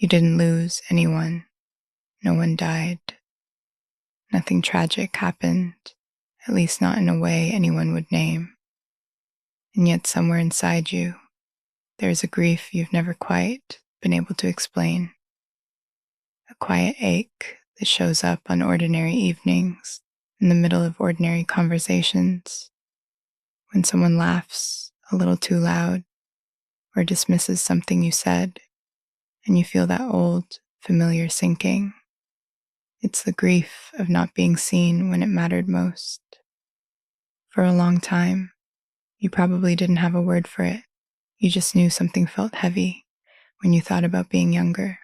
You didn't lose anyone. No one died. Nothing tragic happened, at least not in a way anyone would name. And yet somewhere inside you, there is a grief you've never quite been able to explain. A quiet ache that shows up on ordinary evenings, in the middle of ordinary conversations, when someone laughs a little too loud or dismisses something you said, and you feel that old, familiar sinking. It's the grief of not being seen when it mattered most. For a long time, you probably didn't have a word for it. You just knew something felt heavy when you thought about being younger.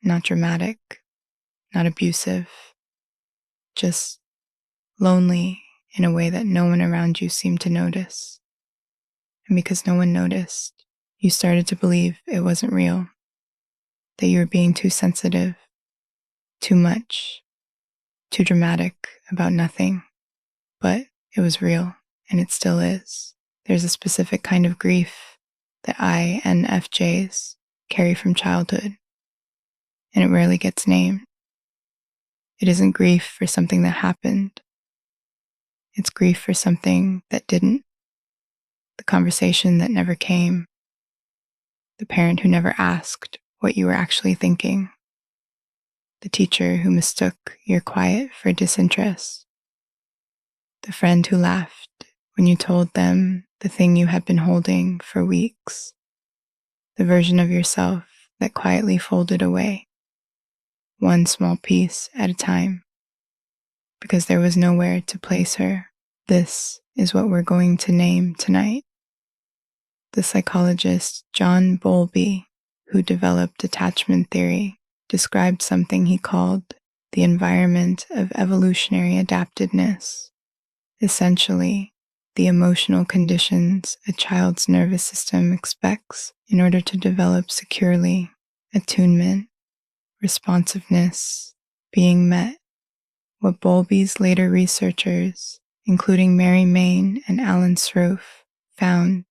Not dramatic, not abusive, just lonely in a way that no one around you seemed to notice. And because no one noticed, you started to believe it wasn't real, that you were being too sensitive, too much, too dramatic about nothing. But it was real, and it still is. There's a specific kind of grief that INFJs carry from childhood, and it rarely gets named. It isn't grief for something that happened. It's grief for something that didn't. The conversation that never came. The parent who never asked what you were actually thinking. The teacher who mistook your quiet for disinterest. The friend who laughed when you told them the thing you had been holding for weeks. The version of yourself that quietly folded away, one small piece at a time, because there was nowhere to place her. This is what we're going to name tonight. The psychologist John Bowlby, who developed attachment theory, described something he called the environment of evolutionary adaptedness. Essentially, the emotional conditions a child's nervous system expects in order to develop securely: attunement, responsiveness, being met. What Bowlby's later researchers, including Mary Main and Alan Sroufe, found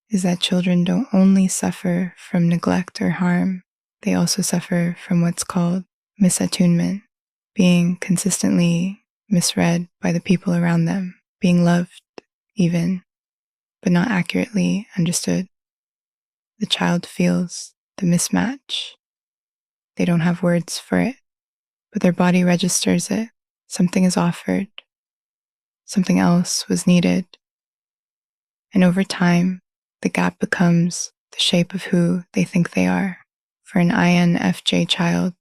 is that children don't only suffer from neglect or harm, they also suffer from what's called misattunement, being consistently misread by the people around them, being loved even, but not accurately understood. The child feels the mismatch. They don't have words for it, but their body registers it. Something is offered. Something else was needed. And over time, the gap becomes the shape of who they think they are. For an INFJ child,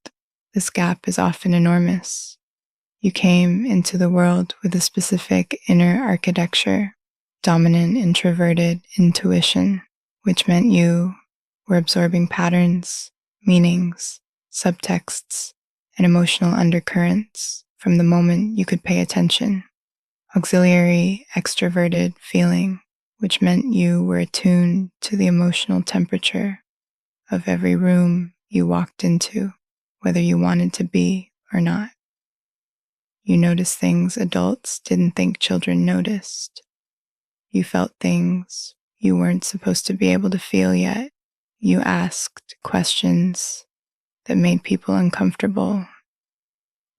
this gap is often enormous. You came into the world with a specific inner architecture, dominant introverted intuition, which meant you were absorbing patterns, meanings, subtexts, and emotional undercurrents from the moment you could pay attention. Auxiliary extroverted feeling, which meant you were attuned to the emotional temperature of every room you walked into, whether you wanted to be or not. You noticed things adults didn't think children noticed. You felt things you weren't supposed to be able to feel yet. You asked questions that made people uncomfortable,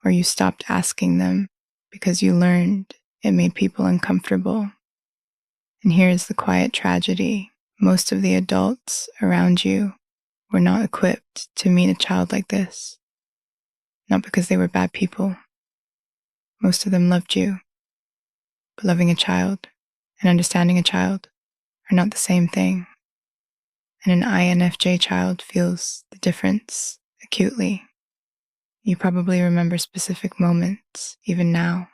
or you stopped asking them because you learned it made people uncomfortable. And here's the quiet tragedy. Most of the adults around you were not equipped to meet a child like this. Not because they were bad people. Most of them loved you. But loving a child and understanding a child are not the same thing. And an INFJ child feels the difference acutely. You probably remember specific moments, even now.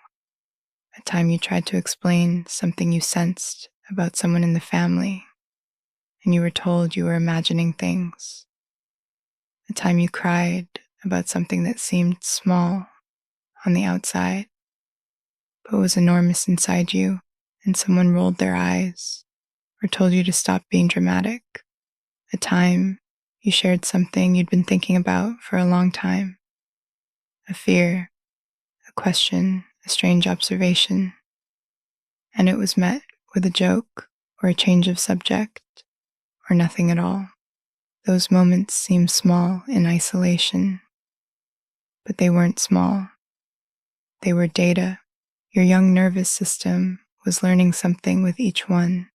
A time you tried to explain something you sensed about someone in the family, and you were told you were imagining things. A time you cried about something that seemed small on the outside, but was enormous inside you, and someone rolled their eyes or told you to stop being dramatic. A time you shared something you'd been thinking about for a long time. A fear, a question, a strange observation, and it was met with a joke or a change of subject or nothing at all. Those moments seem small in isolation, but they weren't small. They were data. Your young nervous system was learning something with each one.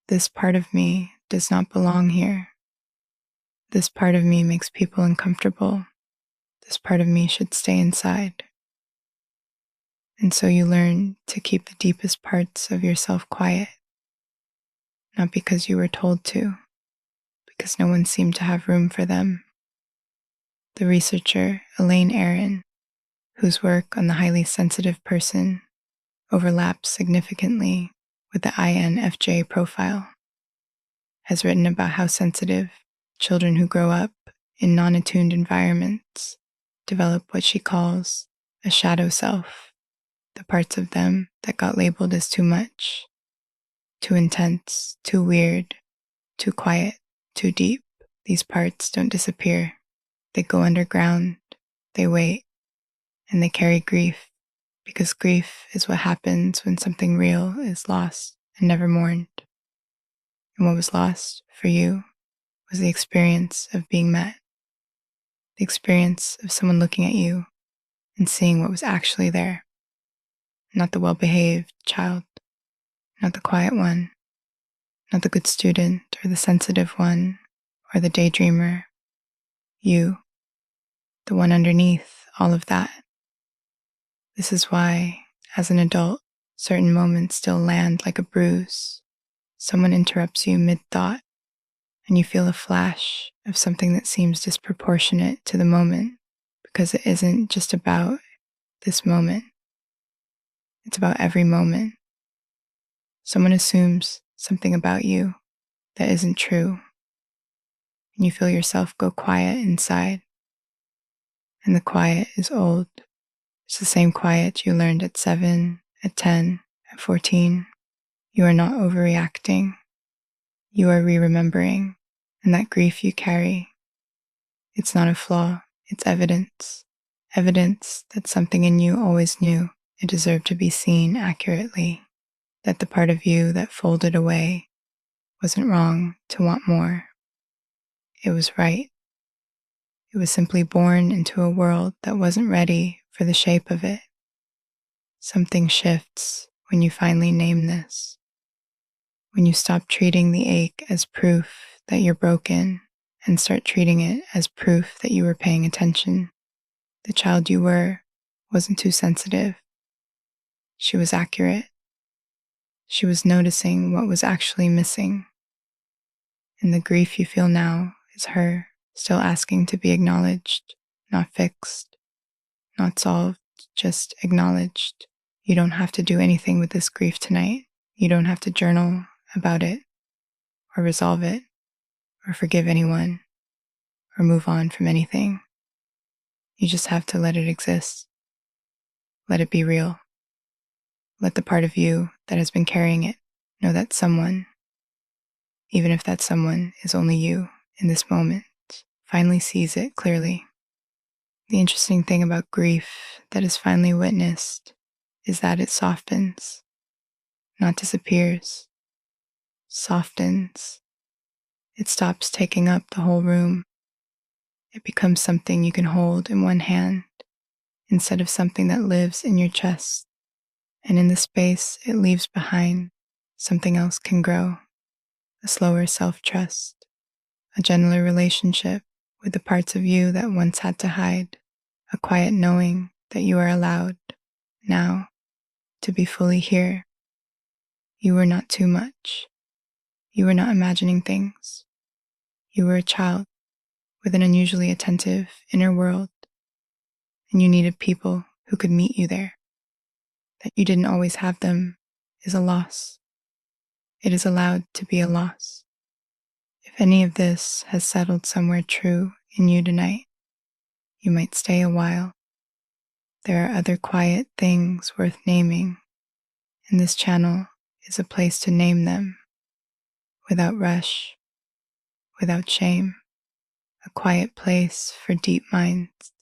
This part of me does not belong here. This part of me makes people uncomfortable. This part of me should stay inside. And so you learn to keep the deepest parts of yourself quiet, not because you were told to, because no one seemed to have room for them. The researcher, Elaine Aron, whose work on the highly sensitive person overlaps significantly with the INFJ profile, has written about how sensitive children who grow up in non-attuned environments develop what she calls a shadow self, the parts of them that got labeled as too much, too intense, too weird, too quiet, too deep. These parts don't disappear. They go underground, they wait, and they carry grief, because grief is what happens when something real is lost and never mourned. And what was lost for you was the experience of being met, the experience of someone looking at you and seeing what was actually there. Not the well-behaved child, not the quiet one, not the good student or the sensitive one or the daydreamer. You, the one underneath all of that. This is why, as an adult, certain moments still land like a bruise. Someone interrupts you mid-thought, and you feel a flash of something that seems disproportionate to the moment, because it isn't just about this moment. It's about every moment. Someone assumes something about you that isn't true, and you feel yourself go quiet inside. And the quiet is old. It's the same quiet you learned at 7, at 10, at 14. You are not overreacting. You are re-remembering, and that grief you carry, it's not a flaw, it's evidence. Evidence that something in you always knew it deserved to be seen accurately, that the part of you that folded away wasn't wrong to want more. It was right. It was simply born into a world that wasn't ready for the shape of it. Something shifts when you finally name this. When you stop treating the ache as proof that you're broken and start treating it as proof that you were paying attention. The child you were wasn't too sensitive. She was accurate. She was noticing what was actually missing. And the grief you feel now is her still asking to be acknowledged, not fixed, not solved, just acknowledged. You don't have to do anything with this grief tonight. You don't have to journal about it, or resolve it, or forgive anyone, or move on from anything. You just have to let it exist. Let it be real. Let the part of you that has been carrying it know that someone, even if that someone is only you in this moment, finally sees it clearly. The interesting thing about grief that is finally witnessed is that it softens, not disappears, softens. It stops taking up the whole room. It becomes something you can hold in one hand instead of something that lives in your chest. And in the space it leaves behind, something else can grow, a slower self-trust, a gentler relationship with the parts of you that once had to hide, a quiet knowing that you are allowed, now, to be fully here. You were not too much. You were not imagining things. You were a child with an unusually attentive inner world, and you needed people who could meet you there. That you didn't always have them is a loss. It is allowed to be a loss. If any of this has settled somewhere true in you tonight, you might stay a while. There are other quiet things worth naming, and this channel is a place to name them without rush, without shame, a quiet place for deep minds.